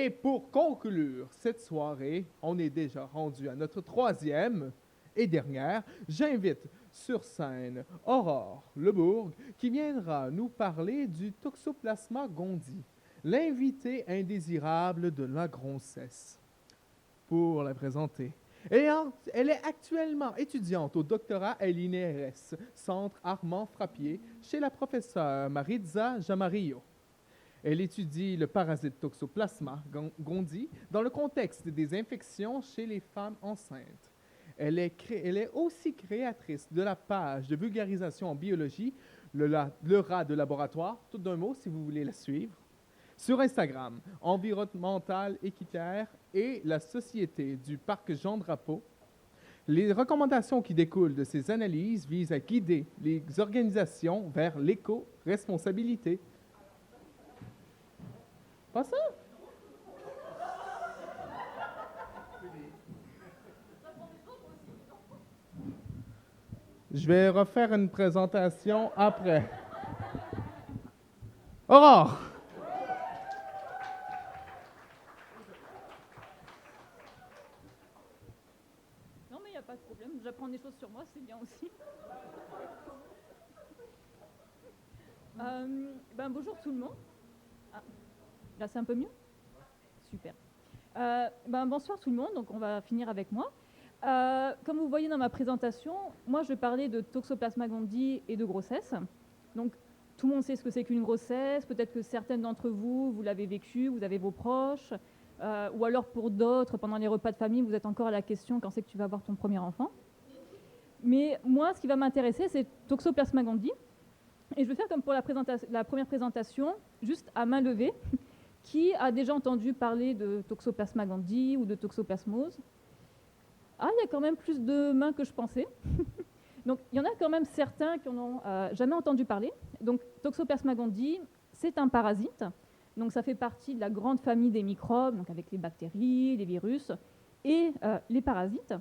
Et pour conclure cette soirée, on est déjà rendu à notre troisième et dernière. J'invite sur scène Aurore Lebourg qui viendra nous parler du Toxoplasma gondii, l'invité indésirable de la grossesse. Pour la présenter. Elle est actuellement étudiante au doctorat à l'INRS, Centre Armand Frappier, chez la professeure Maritza Jamarillo. Elle étudie le parasite Toxoplasma gondii dans le contexte des infections chez les femmes enceintes. Elle est aussi créatrice de la page de vulgarisation en biologie, le rat de laboratoire, tout d'un mot si vous voulez la suivre, sur Instagram, Environnemental Équitaire et la Société du Parc Jean-Drapeau. Les recommandations qui découlent de ces analyses visent à guider les organisations vers l'éco-responsabilité. Pas ça? Je vais refaire une présentation après. Aurore! Non, mais il n'y a pas de problème. J'apprends des choses sur moi, c'est bien aussi. Bonjour tout le monde. Ah, là, c'est un peu mieux? Super. Bonsoir tout le monde. Donc, on va finir avec moi. Comme vous voyez dans ma présentation, moi, je vais parler de Toxoplasma gondii et de grossesse. Donc, tout le monde sait ce que c'est qu'une grossesse. Peut-être que certaines d'entre vous, vous l'avez vécu, vous avez vos proches. Ou alors pour d'autres, pendant les repas de famille, vous êtes encore à la question quand c'est que tu vas avoir ton premier enfant. Mais moi, ce qui va m'intéresser, c'est Toxoplasma gondii. Et je vais faire comme pour la première présentation, juste à main levée. Qui a déjà entendu parler de Toxoplasma gondii ou de toxoplasmose? Ah, il y a quand même plus de mains que je pensais. Donc, il y en a quand même certains qui n'en ont jamais entendu parler. Donc, Toxoplasma gondii, c'est un parasite. Donc, ça fait partie de la grande famille des microbes, donc avec les bactéries, les virus et les parasites.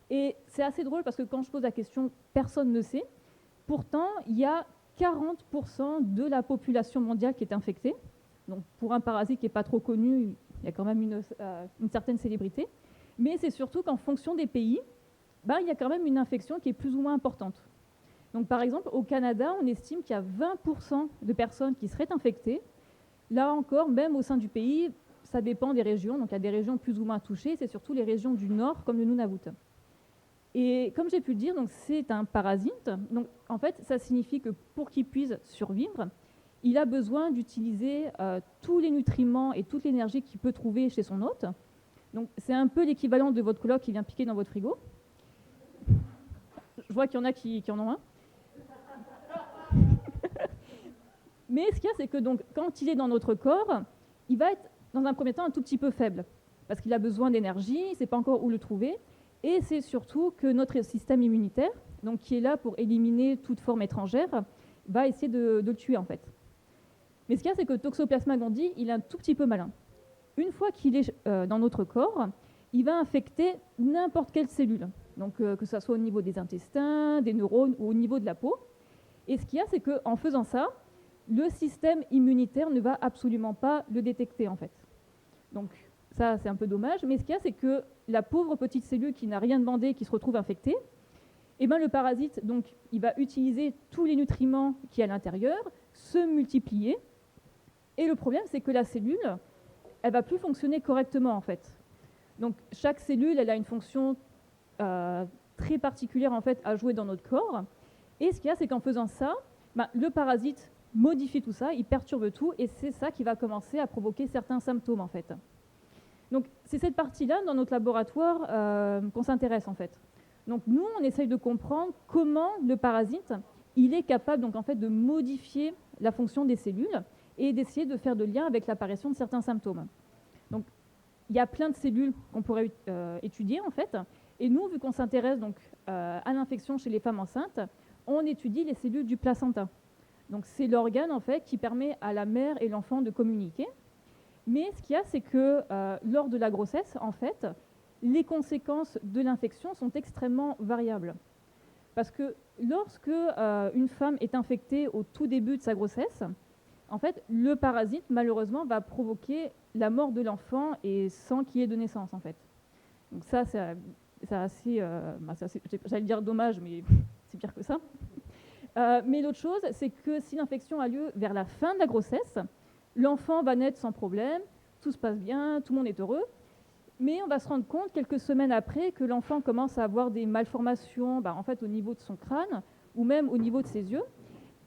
Et c'est assez drôle parce que quand je pose la question, personne ne sait. Pourtant, il y a 40% de la population mondiale qui est infectée. Donc, pour un parasite qui n'est pas trop connu, il y a quand même une certaine célébrité. Mais c'est surtout qu'en fonction des pays, il y a quand même une infection qui est plus ou moins importante. Donc, par exemple, au Canada, on estime qu'il y a 20% de personnes qui seraient infectées. Là encore, même au sein du pays, ça dépend des régions. Donc, il y a des régions plus ou moins touchées. C'est surtout les régions du nord, comme le Nunavut. Et comme j'ai pu le dire, donc, c'est un parasite. Donc, en fait, ça signifie que pour qu'il puisse survivre, il a besoin d'utiliser tous les nutriments et toute l'énergie qu'il peut trouver chez son hôte. Donc, c'est un peu l'équivalent de votre coloc qui vient piquer dans votre frigo. Je vois qu'il y en a qui en ont un. Mais ce qu'il y a, c'est que donc, quand il est dans notre corps, il va être, dans un premier temps, un tout petit peu faible. Parce qu'il a besoin d'énergie, il ne sait pas encore où le trouver. Et c'est surtout que notre système immunitaire, donc, qui est là pour éliminer toute forme étrangère, va essayer de le tuer, en fait. Mais ce qu'il y a, c'est que Toxoplasma gondii, il est un tout petit peu malin. Une fois qu'il est dans notre corps, il va infecter n'importe quelle cellule. Donc, que ce soit au niveau des intestins, des neurones ou au niveau de la peau. Et ce qu'il y a, c'est qu'en faisant ça, le système immunitaire ne va absolument pas le détecter, en fait. Donc, ça, c'est un peu dommage. Mais ce qu'il y a, c'est que la pauvre petite cellule qui n'a rien demandé, qui se retrouve infectée, le parasite, donc, il va utiliser tous les nutriments qui sont à l'intérieur, se multiplier. Et le problème, c'est que la cellule, elle ne va plus fonctionner correctement, en fait. Donc, chaque cellule, elle a une fonction très particulière, en fait, à jouer dans notre corps. Et ce qu'il y a, c'est qu'en faisant ça, le parasite modifie tout ça, il perturbe tout, et c'est ça qui va commencer à provoquer certains symptômes, en fait. Donc, c'est cette partie-là, dans notre laboratoire, qu'on s'intéresse, en fait. Donc, nous, on essaye de comprendre comment le parasite, il est capable, donc, en fait, de modifier la fonction des cellules, et d'essayer de faire de lien avec l'apparition de certains symptômes. Donc, il y a plein de cellules qu'on pourrait étudier, en fait. Et nous, vu qu'on s'intéresse donc à l'infection chez les femmes enceintes, on étudie les cellules du placenta. Donc, c'est l'organe, en fait, qui permet à la mère et l'enfant de communiquer. Mais ce qu'il y a, c'est que lors de la grossesse, en fait, les conséquences de l'infection sont extrêmement variables. Parce que lorsque une femme est infectée au tout début de sa grossesse, en fait, le parasite, malheureusement, va provoquer la mort de l'enfant et sans qu'il y ait de naissance, en fait. Donc ça, c'est assez, j'allais dire dommage, mais c'est pire que ça. Mais l'autre chose, c'est que si l'infection a lieu vers la fin de la grossesse, l'enfant va naître sans problème, tout se passe bien, tout le monde est heureux, mais on va se rendre compte quelques semaines après que l'enfant commence à avoir des malformations en fait, au niveau de son crâne ou même au niveau de ses yeux.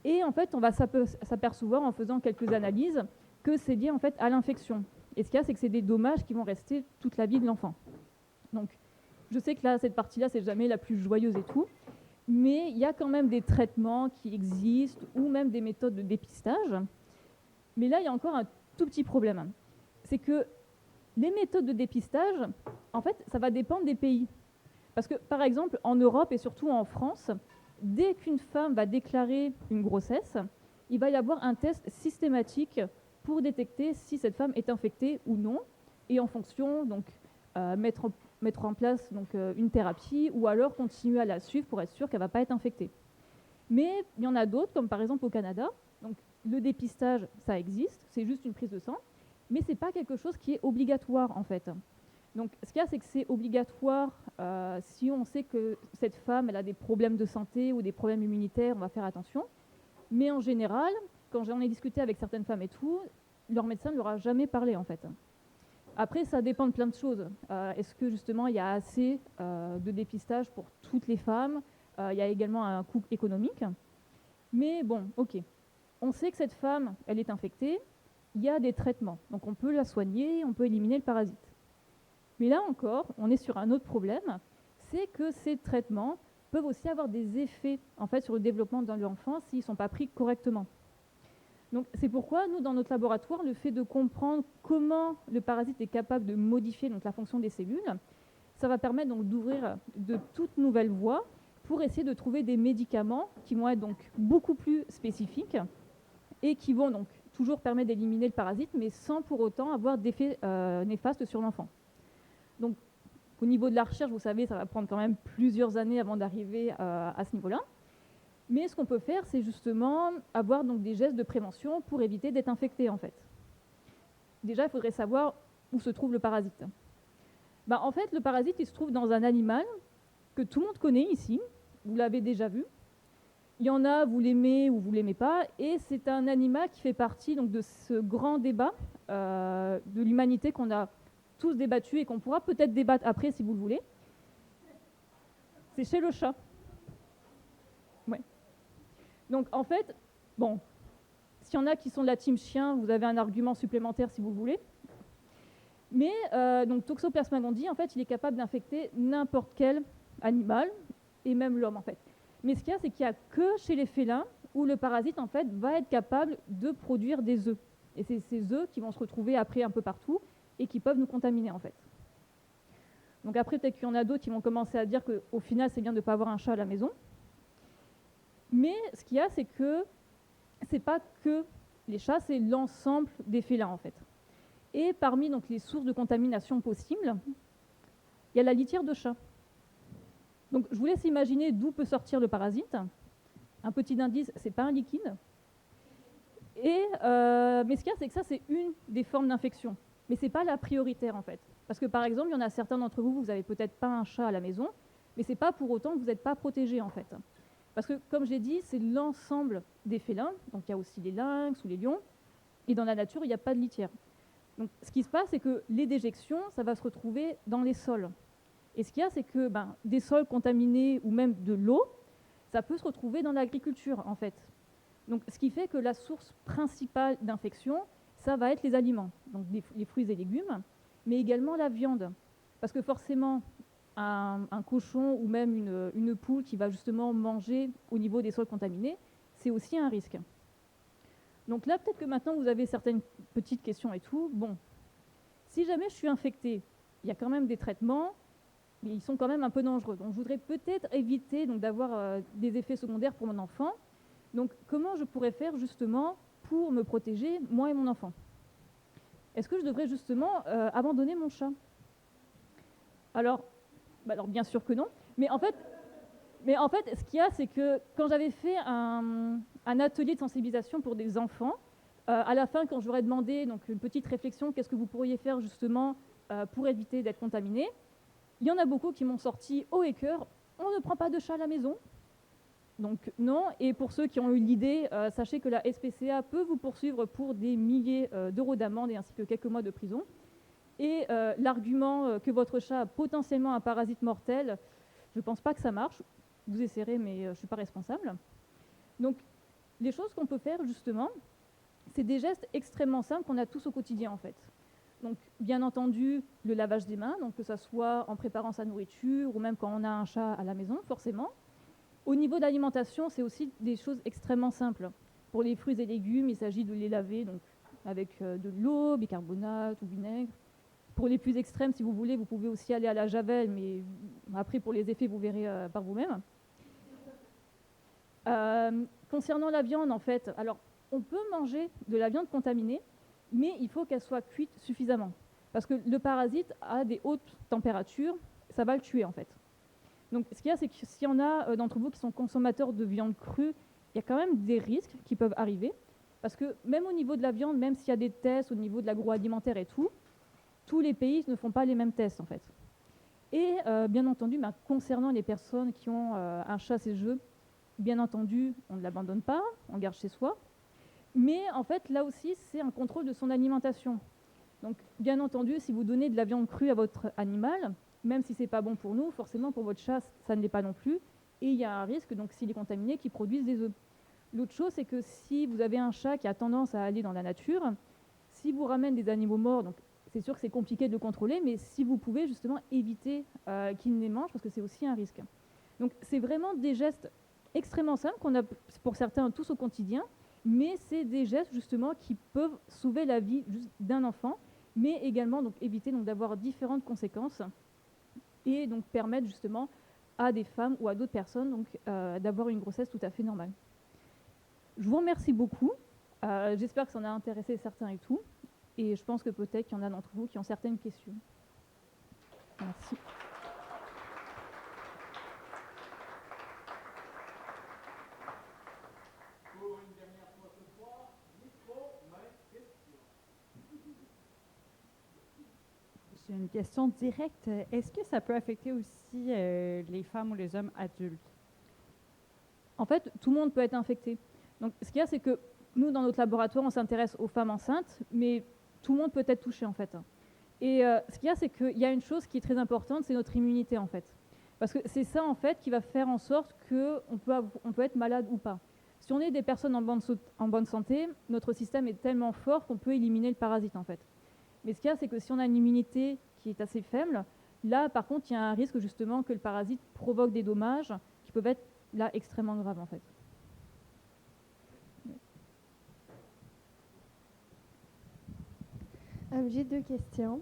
Et en fait, on va s'apercevoir en faisant quelques analyses que c'est lié en fait à l'infection. Et ce qu'il y a, c'est que c'est des dommages qui vont rester toute la vie de l'enfant. Donc, je sais que là, cette partie-là, c'est jamais la plus joyeuse et tout, mais il y a quand même des traitements qui existent ou même des méthodes de dépistage. Mais là, il y a encore un tout petit problème. C'est que les méthodes de dépistage, en fait, ça va dépendre des pays. Parce que, par exemple, en Europe et surtout en France, dès qu'une femme va déclarer une grossesse, il va y avoir un test systématique pour détecter si cette femme est infectée ou non, et en fonction, donc, mettre en place donc, une thérapie ou alors continuer à la suivre pour être sûr qu'elle ne va pas être infectée. Mais il y en a d'autres, comme par exemple au Canada. Donc, le dépistage, ça existe, c'est juste une prise de sang, mais ce n'est pas quelque chose qui est obligatoire en fait. Donc, ce qu'il y a, c'est que c'est obligatoire si on sait que cette femme elle a des problèmes de santé ou des problèmes immunitaires, on va faire attention. Mais en général, quand j'en ai discuté avec certaines femmes et tout, leur médecin ne leur a jamais parlé en fait. Après, ça dépend de plein de choses. Est-ce que justement il y a assez de dépistage pour toutes les femmes? Il y a également un coût économique. Mais bon, ok. On sait que cette femme, elle est infectée. Il y a des traitements. Donc on peut la soigner, on peut éliminer le parasite. Mais là encore, on est sur un autre problème, c'est que ces traitements peuvent aussi avoir des effets en fait, sur le développement de l'enfant s'ils ne sont pas pris correctement. Donc c'est pourquoi nous, dans notre laboratoire, le fait de comprendre comment le parasite est capable de modifier donc, la fonction des cellules, ça va permettre donc, d'ouvrir de toutes nouvelles voies pour essayer de trouver des médicaments qui vont être donc, beaucoup plus spécifiques et qui vont donc toujours permettre d'éliminer le parasite, mais sans pour autant avoir d'effets néfastes sur l'enfant. Donc, au niveau de la recherche, vous savez, ça va prendre quand même plusieurs années avant d'arriver à ce niveau-là. Mais ce qu'on peut faire, c'est justement avoir donc des gestes de prévention pour éviter d'être infecté, en fait. Déjà, il faudrait savoir où se trouve le parasite. En fait, le parasite, il se trouve dans un animal que tout le monde connaît ici. Vous l'avez déjà vu. Il y en a, vous l'aimez ou vous ne l'aimez pas. Et c'est un animal qui fait partie donc, de ce grand débat de l'humanité qu'on a tous débattus et qu'on pourra peut-être débattre après si vous le voulez. C'est chez le chat. Ouais. Donc en fait, bon, s'il y en a qui sont de la team chien, vous avez un argument supplémentaire si vous le voulez. Mais donc Toxoplasma gondii, en fait, il est capable d'infecter n'importe quel animal et même l'homme en fait. Mais ce qu'il y a, c'est qu'il n'y a que chez les félins où le parasite en fait va être capable de produire des œufs. Et c'est ces œufs qui vont se retrouver après un peu partout et qui peuvent nous contaminer en fait. Donc après, peut-être qu'il y en a d'autres qui vont commencer à dire qu'au final, c'est bien de ne pas avoir un chat à la maison. Mais ce qu'il y a, c'est que ce n'est pas que les chats, c'est l'ensemble des félins en fait. Et parmi donc, les sources de contamination possibles, il y a la litière de chat. Donc je vous laisse imaginer d'où peut sortir le parasite. Un petit indice, ce n'est pas un liquide. Mais ce qu'il y a, c'est que ça, c'est une des formes d'infection. Mais ce n'est pas la prioritaire en fait. Parce que par exemple, il y en a certains d'entre vous, vous n'avez peut-être pas un chat à la maison, mais ce n'est pas pour autant que vous n'êtes pas protégé en fait. Parce que comme j'ai dit, c'est l'ensemble des félins, donc il y a aussi les lynx ou les lions, et dans la nature, il n'y a pas de litière. Donc ce qui se passe, c'est que les déjections, ça va se retrouver dans les sols. Et ce qu'il y a, c'est que des sols contaminés ou même de l'eau, ça peut se retrouver dans l'agriculture en fait. Donc ce qui fait que la source principale d'infection, ça va être les aliments, donc les fruits et légumes, mais également la viande. Parce que forcément, un cochon ou même une poule qui va justement manger au niveau des sols contaminés, c'est aussi un risque. Donc là, peut-être que maintenant, vous avez certaines petites questions et tout. Bon, si jamais je suis infectée, il y a quand même des traitements, mais ils sont quand même un peu dangereux. Donc je voudrais peut-être éviter d'avoir des effets secondaires pour mon enfant. Donc comment je pourrais faire justement pour me protéger, moi et mon enfant? Est-ce que je devrais justement abandonner mon chat? Alors bien sûr que non. Mais en fait, ce qu'il y a, c'est que quand j'avais fait un atelier de sensibilisation pour des enfants, À la fin, quand j'aurais demandé donc, une petite réflexion, qu'est-ce que vous pourriez faire justement pour éviter d'être contaminé, il y en a beaucoup qui m'ont sorti haut et cœur, on ne prend pas de chat à la maison. Donc non, et pour ceux qui ont eu l'idée, sachez que la SPCA peut vous poursuivre pour des milliers d'euros d'amende et ainsi que quelques mois de prison. Et l'argument que votre chat a potentiellement un parasite mortel, je ne pense pas que ça marche. Vous essayerez, mais je ne suis pas responsable. Donc les choses qu'on peut faire justement, c'est des gestes extrêmement simples qu'on a tous au quotidien en fait. Donc bien entendu, le lavage des mains, donc que ce soit en préparant sa nourriture ou même quand on a un chat à la maison, forcément. Au niveau de l'alimentation, c'est aussi des choses extrêmement simples. Pour les fruits et légumes, il s'agit de les laver donc, avec de l'eau, bicarbonate ou vinaigre. Pour les plus extrêmes, si vous voulez, vous pouvez aussi aller à la javel, mais après, pour les effets, vous verrez par vous-même. Concernant la viande, en fait, alors, on peut manger de la viande contaminée, mais il faut qu'elle soit cuite suffisamment. Parce que le parasite a des hautes températures, ça va le tuer, en fait. Donc, ce qu'il y a, c'est que s'il y en a d'entre vous qui sont consommateurs de viande crue, il y a quand même des risques qui peuvent arriver. Parce que même au niveau de la viande, même s'il y a des tests au niveau de l'agroalimentaire et tout, tous les pays ne font pas les mêmes tests, en fait. Et bien entendu, concernant les personnes qui ont un chat chez eux, bien entendu, on ne l'abandonne pas, on garde chez soi. Mais en fait, là aussi, c'est un contrôle de son alimentation. Donc, bien entendu, si vous donnez de la viande crue à votre animal, même si ce n'est pas bon pour nous, forcément pour votre chat, ça ne l'est pas non plus. Et il y a un risque, donc s'il est contaminé, qu'il produise des œufs. L'autre chose, c'est que si vous avez un chat qui a tendance à aller dans la nature, si vous ramène des animaux morts, donc c'est sûr que c'est compliqué de le contrôler, mais si vous pouvez justement éviter qu'il ne les mange, parce que c'est aussi un risque. Donc c'est vraiment des gestes extrêmement simples qu'on a pour certains tous au quotidien, mais c'est des gestes justement qui peuvent sauver la vie d'un enfant, mais également donc, éviter donc, d'avoir différentes conséquences et donc permettre justement à des femmes ou à d'autres personnes donc, d'avoir une grossesse tout à fait normale. Je vous remercie beaucoup. J'espère que ça en a intéressé certains et tout. Et je pense que peut-être qu'il y en a d'entre vous qui ont certaines questions. Merci. Pour une dernière fois ce soir, micro, main, question. J'ai une question directe. Est-ce que ça peut affecter aussi les femmes ou les hommes adultes? En fait, tout le monde peut être infecté. Donc, ce qu'il y a, c'est que nous, dans notre laboratoire, on s'intéresse aux femmes enceintes, mais tout le monde peut être touché, en fait. Et ce qu'il y a, c'est qu'il y a une chose qui est très importante, c'est notre immunité, en fait. Parce que c'est ça, en fait, qui va faire en sorte qu'on peut être malade ou pas. Si on est des personnes en bonne santé, notre système est tellement fort qu'on peut éliminer le parasite, en fait. Mais ce qu'il y a, c'est que si on a une immunité qui est assez faible, là, par contre, il y a un risque, justement, que le parasite provoque des dommages qui peuvent être, là, extrêmement graves, en fait. J'ai deux questions.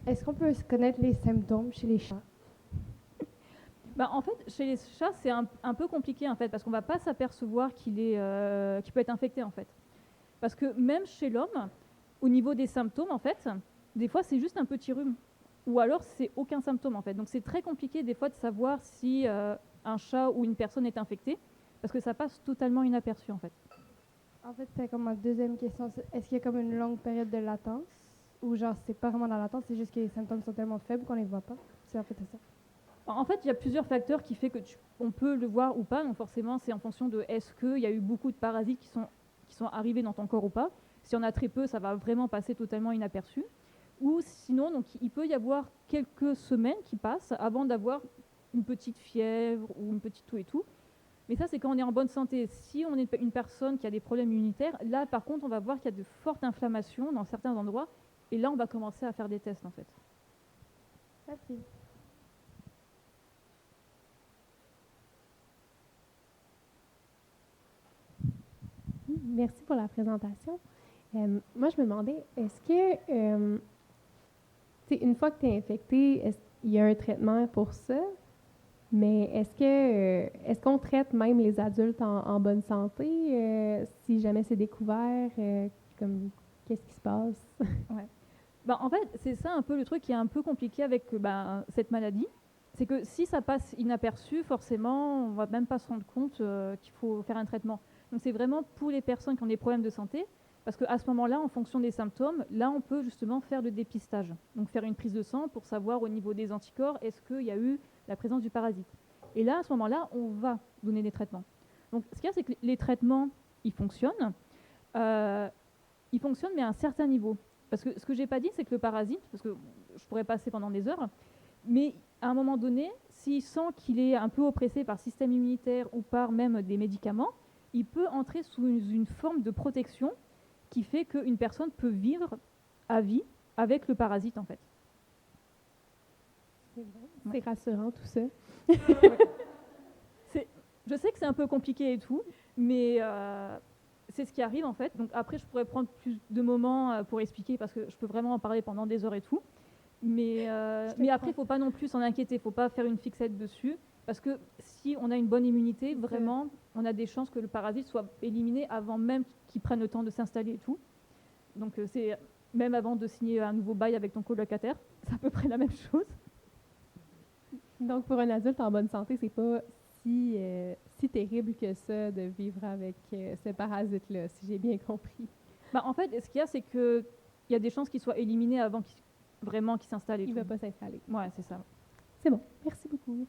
Est-ce qu'on peut connaître les symptômes chez les chats? En fait, chez les chats, c'est un peu compliqué en fait, parce qu'on ne va pas s'apercevoir qu'il peut être infecté en fait. Parce que même chez l'homme, au niveau des symptômes en fait, des fois c'est juste un petit rhume, ou alors c'est aucun symptôme en fait. Donc c'est très compliqué des fois de savoir si un chat ou une personne est infectée, parce que ça passe totalement inaperçu en fait. En fait, c'est comme ma deuxième question. Est-ce qu'il y a comme une longue période de latence? Ou genre, c'est pas vraiment la latence, c'est juste que les symptômes sont tellement faibles qu'on les voit pas? C'est en fait ça. En fait, il y a plusieurs facteurs qui font qu'on peut le voir ou pas. Donc forcément, c'est en fonction de est-ce qu'il y a eu beaucoup de parasites qui sont arrivés dans ton corps ou pas. Si on a très peu, ça va vraiment passer totalement inaperçu. Ou sinon, donc, il peut y avoir quelques semaines qui passent avant d'avoir une petite fièvre ou une petite toux et tout. Mais ça, c'est quand on est en bonne santé. Si on est une personne qui a des problèmes immunitaires, là, par contre, on va voir qu'il y a de fortes inflammations dans certains endroits. Et là, on va commencer à faire des tests, en fait. Merci. Merci pour la présentation. Moi, je me demandais, est-ce que, une fois que tu es infecté, il y a un traitement pour ça? Mais est-ce qu'on traite même les adultes en bonne santé si jamais c'est découvert? Qu'est-ce qui se passe? Ouais. En fait, c'est ça un peu le truc qui est un peu compliqué avec cette maladie. C'est que si ça passe inaperçu, forcément, on ne va même pas se rendre compte qu'il faut faire un traitement. Donc c'est vraiment pour les personnes qui ont des problèmes de santé, parce qu'à ce moment-là, en fonction des symptômes, là on peut justement faire le dépistage. Donc faire une prise de sang pour savoir au niveau des anticorps, est-ce qu'il y a eu la présence du parasite. Et là, à ce moment-là, on va donner des traitements. Donc ce qu'il y a, c'est que les traitements, ils fonctionnent. Ils fonctionnent, mais à un certain niveau. Parce que ce que je n'ai pas dit, c'est que le parasite, parce que je pourrais passer pendant des heures, mais à un moment donné, s'il sent qu'il est un peu oppressé par le système immunitaire ou par même des médicaments, il peut entrer sous une forme de protection qui fait qu'une personne peut vivre à vie avec le parasite, en fait. C'est rassurant tout ça. Je sais que c'est un peu compliqué et tout, mais c'est ce qui arrive en fait. Donc après, je pourrais prendre plus de moments pour expliquer parce que je peux vraiment en parler pendant des heures et tout. Mais après, il ne faut pas non plus s'en inquiéter, il ne faut pas faire une fixette dessus. Parce que si on a une bonne immunité, vraiment, on a des chances que le parasite soit éliminé avant même qu'il prenne le temps de s'installer et tout. Donc c'est même avant de signer un nouveau bail avec ton colocataire, c'est à peu près la même chose. Donc, pour un adulte en bonne santé, c'est pas si terrible que ça de vivre avec ce parasite-là, si j'ai bien compris. Bah, en fait, ce qu'il y a, c'est qu'il y a des chances qu'il soit éliminé avant qu'il s'installe et tout. Il ne va pas s'installer. Ouais, c'est ça. C'est bon. Merci beaucoup.